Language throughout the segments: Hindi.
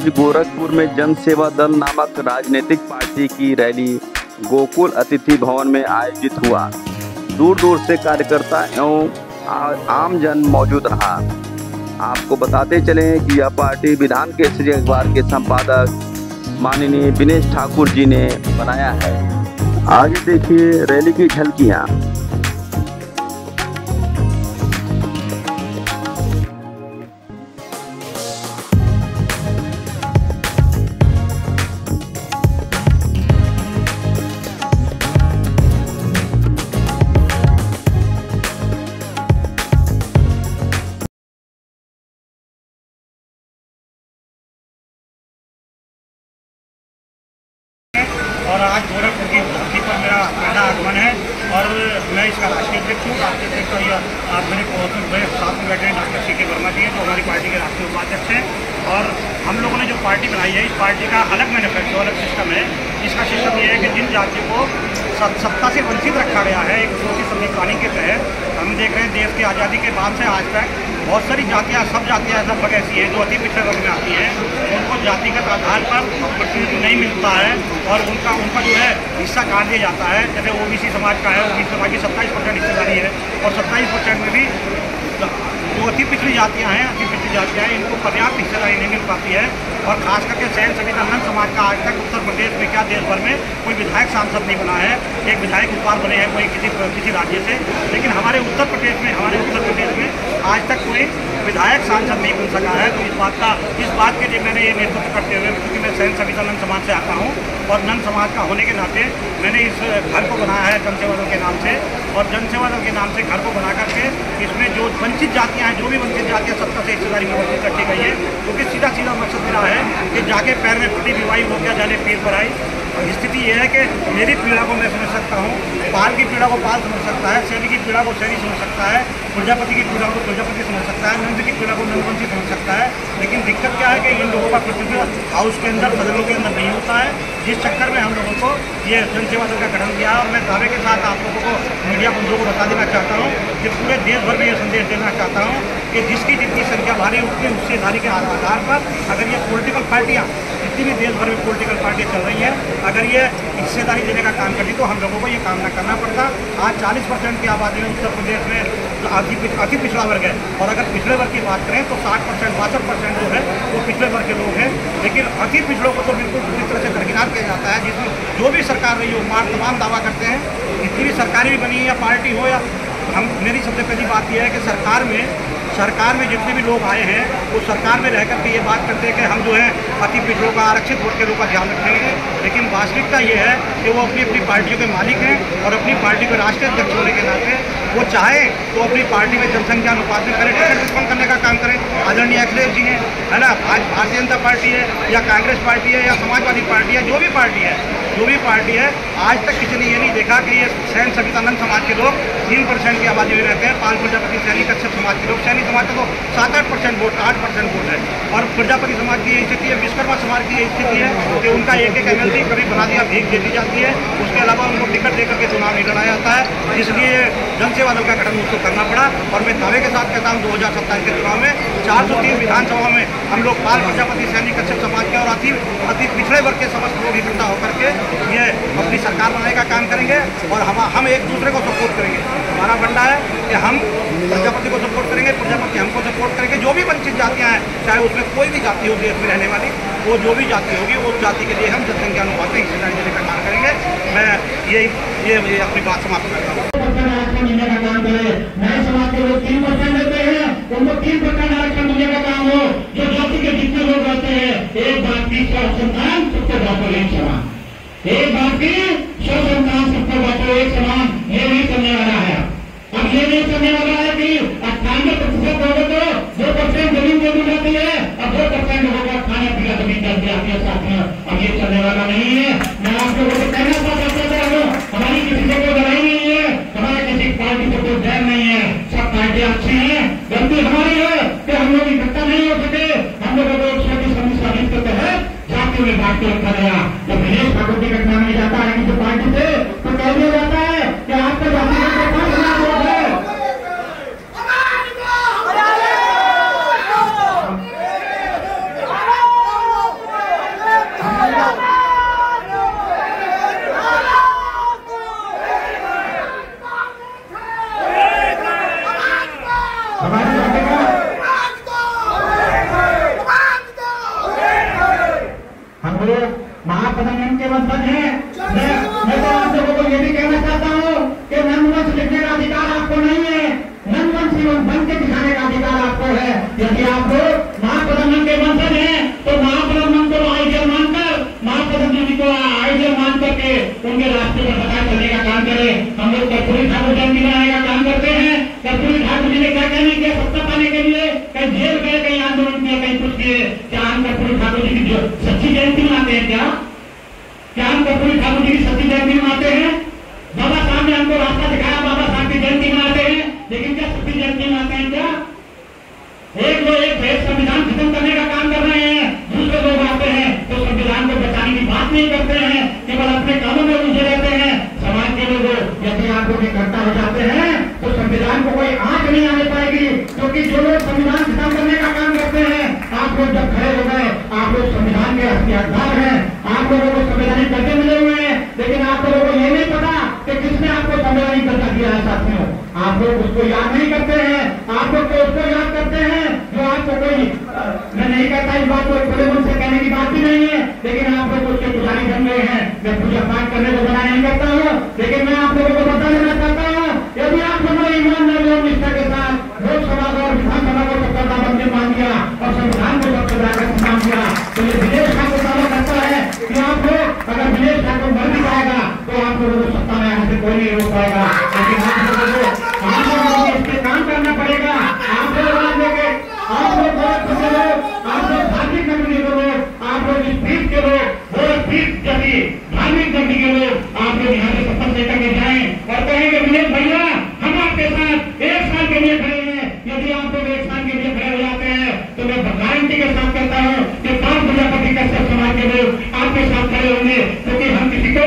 आज गोरखपुर में जन सेवा दल नामक राजनीतिक पार्टी की रैली गोकुल अतिथि भवन में आयोजित हुआ। दूर दूर से कार्यकर्ता एवं आमजन मौजूद रहा। आपको बताते चले कि यह पार्टी विधान केसरी अखबार के संपादक माननीय विनेश ठाकुर जी ने बनाया है। आगे देखिए रैली की झलकियाँ। और आज गोरखपुर की धरती पर मेरा पहला आगमन है और मैं इसका राष्ट्रीय अध्यक्ष हूँ। राष्ट्रीय अध्यक्ष तो आप मेरे साथ में बैठे हैं डॉक्टर सी के वर्मा जी, जो हमारी पार्टी के राष्ट्रीय उपाध्यक्ष हैं। और हम लोगों ने जो पार्टी बनाई है, इस पार्टी का अलग मैनिफेस्टो, अलग सिस्टम है। इसका सिस्टम ये है कि जिन जातियों को सत्ता से वंचित रखा गया है, एक सोची समझी प्लानिंग के तहत हम देख रहे हैं देश की आज़ादी के बाद से आज तक बहुत सारी जातियाँ, सब जातियाँ लगभग ऐसी हैं जो अति पिछड़े वर्ग में आती हैं। उनको जातिगत आधार पर अपॉर्चुनिटी नहीं मिलता है और उनका जो है हिस्सा काट दिया जाता है। जैसे ओबीसी समाज का है, ओबीसी समाज की 27% हिस्सेदारी है और 27% में भी जो अति पिछड़ी जातियाँ हैं, इनको पर्याप्त हिस्सेदारी नहीं मिल पाती है। और खास करके सैन संविदा नंद समाज का आज तक उत्तर प्रदेश में क्या देश भर में कोई विधायक सांसद नहीं बना है। एक विधायक उम्मीदवार बने हैं कोई किसी राज्य से, लेकिन हमारे उत्तर प्रदेश में आज तक कोई विधायक सांसद नहीं बन सका है। तो इस बात के लिए मैंने ये नेतृत्व करते हुए, क्योंकि मैं सैन संविदा नंद समाज से आता हूँ और नंद समाज का होने के नाते मैंने इस घर को बनाया है जन सेवा दल के नाम से। और जन सेवा दल के नाम से घर को बना करके इसमें जो वंचित जातियाँ हैं, जो भी वंचित जातियाँ सत्ता से हिस्सेदारी में वंचित रखी गई है, क्योंकि सीधा मकसद मेरा है कि जाके पैर में फटी बीमारी हो गया, जाने पीर पर आई। स्थिति यह है कि मेरी पीड़ा को मैं समझ सकता हूँ, पाल की पीड़ा को पाल समझ सकता है, सैनी की पीड़ा को सैनी समझ सकता है, प्रजापति की पीड़ा को प्रजापति समझ सकता है, नंद की पीड़ा को नंदवंशी समझ सकता है। लेकिन दिक्कत क्या है कि इन लोगों का प्रतिनिधित्व हाउस के अंदर, सदनों के अंदर नहीं होता है, जिस चक्कर में हम लोगों को ये जन सेवा दल का गठन किया। और मैं दावे के साथ आप लोगों को, मीडिया बंधुओं को बता देना चाहता हूँ कि पूरे देश भर में ये संदेश देना चाहता हूँ कि जिसकी जितनी संख्या भारी उतनी हिस्सेदारी के आधार पर अगर ये पॉलिटिकल पार्टियाँ, जितनी भी देश भर में पॉलिटिकल पार्टियाँ चल रही हैं, अगर ये हिस्सेदारी देने का काम करती तो हम लोगों को ये काम न करना पड़ता। आज 40% की आबादी में उत्तर प्रदेश में अति पिछड़ा वर्ग है। और अगर पिछड़े वर्ग की बात करें तो 60%, 62% जो है वो पिछड़े वर्ग के लोग हैं। लेकिन अति पिछड़ों को तो बिल्कुल पूरी तरह से दरकिनार किया जाता है। जिसमें जो भी सरकार रही हो, तमाम दावा करते हैं, जितनी भी सरकारें भी बनी या पार्टी हो या मेरी सबसे पहली बात यह है कि सरकार में जितने भी लोग आए हैं वो सरकार में रह करके ये बात करते हैं कि हम जो है अति पिछड़ों का, आरक्षित वर्ग के लोगों का ध्यान रखेंगे। लेकिन वास्तविकता ये है कि वो अपनी अपनी पार्टियों के मालिक हैं और अपनी पार्टी के राष्ट्रीय अध्यक्ष होने के नाते वो चाहे तो अपनी पार्टी में जनसंख्या अनुपात में करें, टिकट डिस्काउंट करने का काम करें। आदरणीय अखिलेश जी हैं, है ना, आज भारतीय जनता पार्टी है या कांग्रेस पार्टी है या समाजवादी पार्टी है, जो भी पार्टी है, आज तक किसी ने ये नहीं देखा कि ये सैन संविदा नंद समाज के लोग 3% की आबादी में रहते हैं। पाल प्रजापति सैनी कश्यप समाज के लोग, सैनी समाज का तो 7-8% वोट, 8% वोट है। और प्रजापति समाज की यही स्थिति है, विश्वकर्मा समाज की यही स्थिति है कि उनका एक MLC कभी बना दिया, भीख दे दी जाती है, उसके अलावा उनको टिकट देकर के चुनाव नहीं लड़ाया जाता है। इसलिए जन सेवा दल का गठन मुझको करना पड़ा। और मैं दावे के साथ कहता हूँ 2027 के चुनाव में 403 विधानसभा में हम लोग पाल प्रजापति सैनी कश्यप समाज के और अति पिछड़े वर्ग के समस्त लोग इकट्ठा होकर के ये अपनी सरकार बनाने का काम करेंगे। और हम एक दूसरे को सपोर्ट करेंगे। हमारा फंडा है कि हम प्रजापति को सपोर्ट करेंगे, प्रजापति हमको सपोर्ट करेंगे। जो भी वंचित जातियाँ हैं, चाहे उसमें कोई भी जाति हो देश में रहने वाली, वो जो भी जाति होगी उस जाति के लिए हम जनसंख्या अनुपात में हिस्सेदारी देने का काम करेंगे। मैं ये अपनी बात समाप्त करता हूँ। नए समाज के लोग 3% देते हैं, उनको 3% आरक्षण देने का काम हो। जो जाति के जितने लोग रहते हैं, एक बात की संतान सबके बातों एक समान, एक बात की संतान सबके बातों एक समान, ये नहीं करने वाला है। अब ये नहीं करने वाला है कि 98% लोगों को 2% जमीन दे दी जाती है और 2% लोगों का खाने पीना जमीन दे दी जाती है साथ में। अब ये चलने वाला नहीं है। मैं आप लोगों को कहना चाहता हूँ, हमारी किसी से कोई लड़ाई नहीं है, हमारे किसी पार्टी से कोई डर नहीं है, सब पार्टियां अच्छी हैं। गलती हमारी है कि हम लोग इकट्ठा नहीं हो सके। हम लोगों को साबित करते हैं जातियों में बांट के रखा गया। जब विनेश ठाकुर की घटना में जाता है किसी पार्टी से तो कह दिया जाता है यदि आप लोग महाप्रधान के वंशज हैं तो महाप्रधान को आइडियल मानकर महाप्रधान जी को आइडियल मान करके उनके रास्ते पर पता चलने का काम करें। हम लोग कर्पूरी ठाकुर जयंती मनाने का काम करते हैं। कर्पूरी ठाकुर जी ने क्या कहने किया सत्ता पाने के लिए, कहीं जेल गए, कहीं आंदोलन किया, कहीं कुछ किए। क्या हम कर्पूरी ठाकुर जी की जो सच्ची जयंती मनाते हैं? क्या हम कर्पूरी ठाकुर जी की सच्ची जयंती मनाते हैं? बाबा साहब ने हमको रास्ता दिखाया, बाबा साहब की जयंती मनाते हैं, लेकिन क्या सच्ची जयंती मनाते हैं? क्या एक लोग एक देश संविधान खत्म करने का काम कर रहे हैं, दूसरे लोग आते हैं तो संविधान को बचाने की बात नहीं करते हैं, केवल अपने कामों में उलझे रहते हैं। समाज के लोग यदि आप लोग इकट्ठा हो जाते हैं तो संविधान को कोई आंच नहीं आने पाएगी, क्योंकि जो लोग संविधान खत्म करने का काम करते हैं, आप लोग जब खड़े हो गए, आप लोग संविधान के हथियारदार हैं, आप लोगों को संवैधानिक दर्जे मिले हुए हैं, लेकिन आप लोगों को ये नहीं पता कि किसने आपको संवैधानिक दर्जा दिया है। साथियों, आप लोग उसको याद नहीं करते हैं, आप लोग तो उसको याद करते हैं जो आपको कोई, मैं नहीं कहता इस बात को खुले मन से कहने की बात भी नहीं है, लेकिन आप लोग उसके पुजारी बन गए हैं। मैं पूजा पाठ करने को मना नहीं करता हूँ, लेकिन मैं आप लोगों को बता देना चाहता हूँ, यदि आप लोगों ईमानदारी और निष्ठा के साथ लोकसभा और विधानसभा को सबका मंदिर मान दिया और संविधान को सबसे जाकर मान दिया, तो ये विदेश ठाकुर दावा करता है कि आप लोग अगर विदेश ठाकुर मर भी जाएगा तो आप लोगों को सत्ता में आने से कोई नहीं रोक पाएगा। लेकिन आप लोगों को इस पे काम करना पड़ेगा। आप लोग आप लोग धार्मिक नगरी के लोग, आप लोग इस पीठ के लोग, वो पीठ जैसी धार्मिक नगरी के लोग, आप लोग यहाँ से शपथ लेकर के जाएं और कहेंगे विनोद भैया हम आपके साथ 1 साल के लिए खड़े हैं। यदि आप लोग 1 साल के लिए खड़े हो जाते हैं तो मैं गारंटी के साथ कहता हूँ कि 5 प्रजापति कश्यप समाज के लोग आपके साथ खड़े होंगे, क्योंकि हम किसी का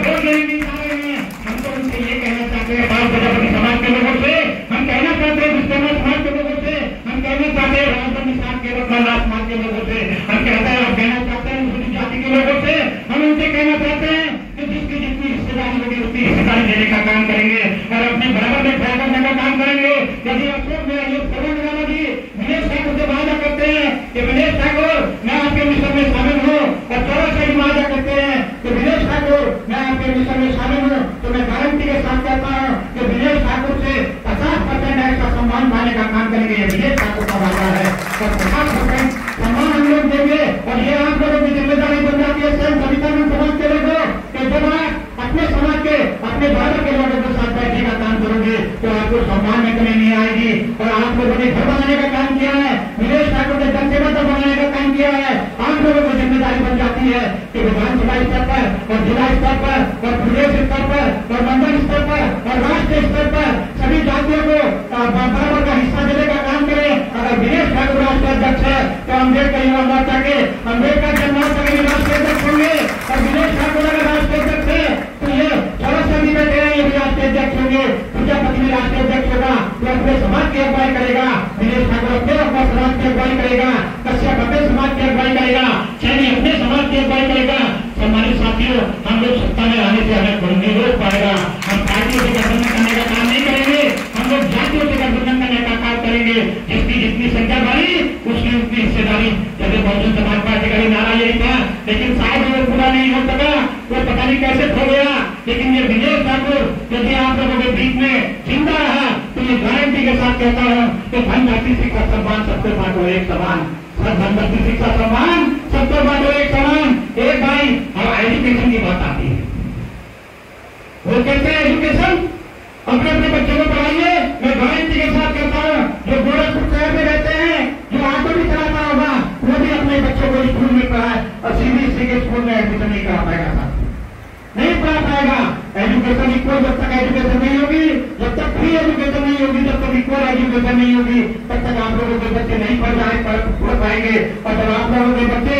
वोट नहीं चाह रहे हैं। हम तो उनसे ये कहना चाहते हैं, 5 प्रजापति समाज के लोगों से हम कहना चाहते हैं, विश्वकर्मा समाज के लोगों से हम कहना चाहते हैं, राजस्थान निषाद के लोग समाज के लोगों से हम कहते हैं, हम कहना चाहते हैं, अनुसूचित जाति के लोगों से हम उनसे कहना चाहते हैं कि जिसकी जितनी हिस्सेदारी होगी उतनी हिस्सेदारी देने का काम करेंगे और अपने बराबर में खड़ा करने का काम करेंगे। यदि अशोक मेरा ये सर्वनिराला जी विनेश ठाकुर से वादा करते हैं कि विनेश ठाकुर मैं आपके मिशन में शामिल हूँ, और चौरासा जी वादा करते हैं कि विनेश ठाकुर मैं आपके मिशन में शामिल हूँ, तो मैं गारंटी के साथ कहता हूँ कि विनेश ठाकुर से 50% ऐसा सम्मान पाने का काम करेंगे। ये विनेश ठाकुर का वादा है और 50% सम्मान हम लोग देंगे। और ये आप लोगों की जिम्मेदारी बन जाती है स्वयं सवितानंद समाज के लोगों कि जब आप अपने समाज के अपने भारत के लोगों के साथ बैठने का काम करोगे तो आपको सम्मान में कमी नहीं आएगी। और आप लोगों ने घर बनाने का काम किया है, विनेश ठाकुर ने जनसेवा दल बनाने का काम किया है। आप लोगों की जिम्मेदारी बन जाती है कि विधानसभा स्तर पर और जिला स्तर पर और प्रदेश स्तर पर और मंडल स्तर पर और राष्ट्रीय स्तर पर सभी जातियों को बराबर का हिस्सा देने का काम करें। अगर विनेश ठाकुर राष्ट्रीय अध्यक्ष है तो अम्बेडकर युवा मोर्चा के अम्बेडकर जन मोर्चा के राष्ट्रीय अध्यक्ष होंगे, और विनेश ठाकुर अगर राष्ट्रीय अध्यक्ष है तो ये चौरासा जी बैठे हैं, ये भी राष्ट्रीय अध्यक्ष होंगे। प्रजापति भी राष्ट्रीय अध्यक्ष होगा तो अपने समाज की अगुवाई करेगा, विनेश ठाकुर अपने समाज की अगुवाई करेगा, कश्यप अपने समाज की अगुवाई करेगा, सैनी अपने समाज की अगुवाई करेगा। सम्मानित साथियों, हम लोग सत्ता में आने से हमें कोई नहीं रोक पाएगा। हम पार्टियों से गठबंधन करने का काम नहीं करेंगे, हम लोग जातियों से गठबंधन करने का काम करेंगे। जिसकी जितनी संख्या बढ़ी उसकी उतनी हिस्सेदारी। जैसे बहुजन समाज पार्टी का नारा यही था, लेकिन शायद वो पूरा नहीं हो सका, वो पता नहीं कैसे खो गया। लेकिन ये विनेश ठाकुर यदि आप लोगों के बीच में जिंदा रहा तो ये गारंटी के साथ कहता हूँ कि धन जाति शिक्षा सम्मान सबको बांटो एक समान, धन जाति शिक्षा सम्मान सबको बांटो एक समान। एक भाई अब एजुकेशन की बात आती है, वो कहते हैं एजुकेशन अपने अपने बच्चों को पढ़ाइए। मैं गारंटी के साथ कहता हूँ जो गोरखपुर शहर में रहते हैं, जो ऑटो भी चलाता होगा, वो भी अपने बच्चों को स्कूल में पढ़ाए और सीबीएसई के स्कूल में एडमिशन नहीं करा पाएगा, नहीं पढ़ा पाएगा। एजुकेशन इक्वल जब तक एजुकेशन नहीं होगी, जब तक फ्री एजुकेशन नहीं होगी, जब तक इक्वल एजुकेशन नहीं होगी, तब तक आप लोगों के बच्चे नहीं पढ़ पाएंगे। और जब आप लोगों के बच्चे